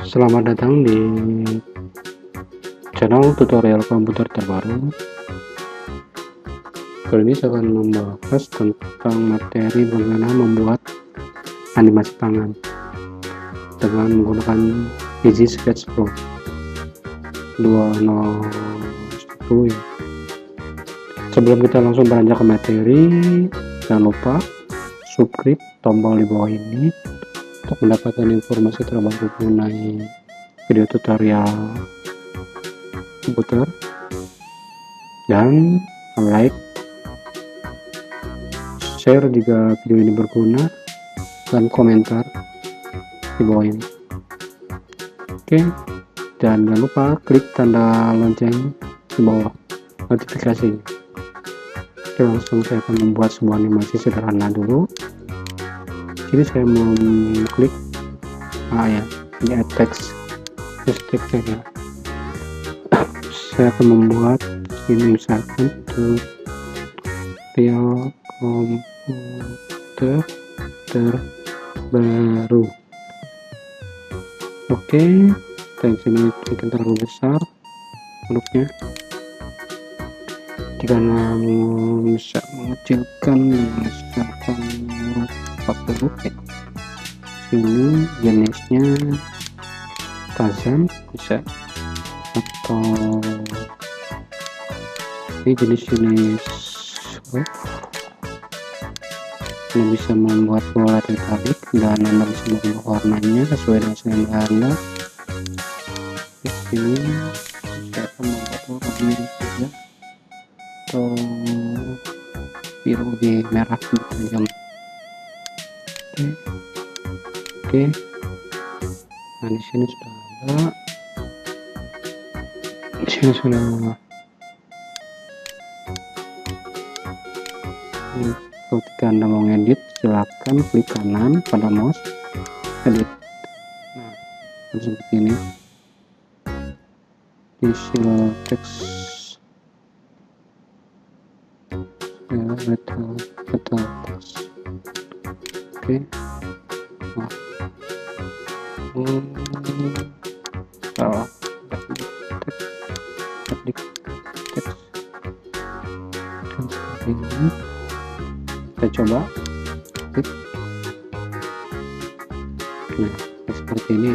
Selamat datang di channel tutorial komputer terbaru. Kali ini saya akan membahas tentang materi bagaimana membuat animasi tangan dengan menggunakan EasySketchPro 2.01 ya. Sebelum kita langsung beranjak ke materi, jangan lupa subscribe tombol di bawah ini untuk mendapatkan informasi terbaru mengenai video tutorial komputer, dan like, share jika video ini berguna, dan komentar di bawah ini. Oke, dan jangan lupa klik tanda lonceng di bawah notifikasi. Oke, langsung saya akan membuat sebuah animasi sederhana dulu. Jadi saya mau klik lihat teks, ya. Saya akan membuat ini misalkan tutorial komputer terbaru. Oke, teks ini mungkin terlalu besar bentuknya. Jika namun bisa mengecilkan misalkan 40 ya. Ini jenisnya tajam bisa, atau ini jenis ini bisa membuat bola tertarik, dan Anda bisa mengubah warnanya sesuai dengan selera Anda. Di sini saya akan membuat warna biru saja, atau biru di merah tajam. Oke. Nah, di sini sudah ada. Di sini sudah. Ketika Anda mau ngedit, silakan klik kanan pada mouse, edit. Nah, seperti ini. Isi teks. Betul teks. Oke. Salah. Teknik teks. Dan seperti ini. Kita coba. Nah, seperti ini.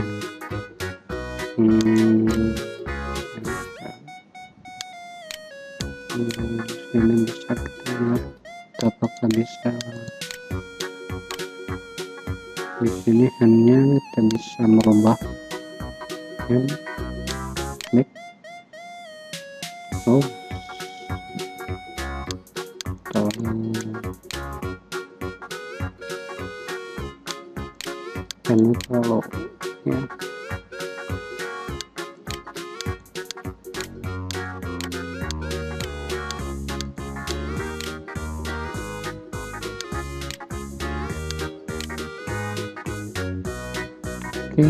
Ini bisa kita lihat apakah bisa. Di sini hanya kita bisa merubah klik. Ini kalau ya. Oke,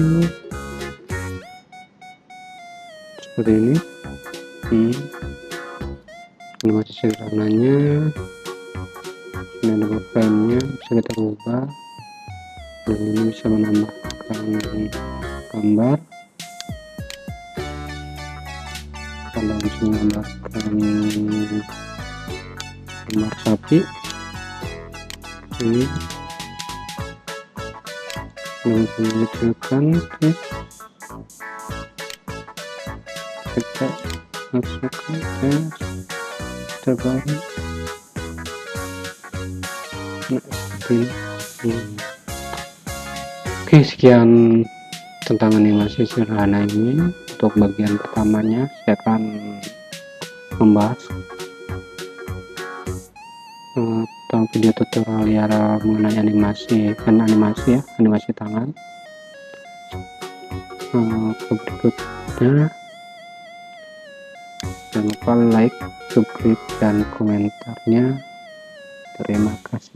seperti ini. Animasi sederhananya, ini ada frame-nya, bisa kita ubah, dan ini bisa menambahkan gambar, kalau bisa menambahkan gambar sapi. Ini mengecilkan, kita masukkan ke terbaru. Nah, seperti ini. Oke, sekian tentang animasi sederhana ini. Untuk bagian pertamanya saya akan membahas tentang video tutorial mengenai animasi tangan. Berikutnya, jangan lupa like, subscribe, dan komentarnya. Terima kasih.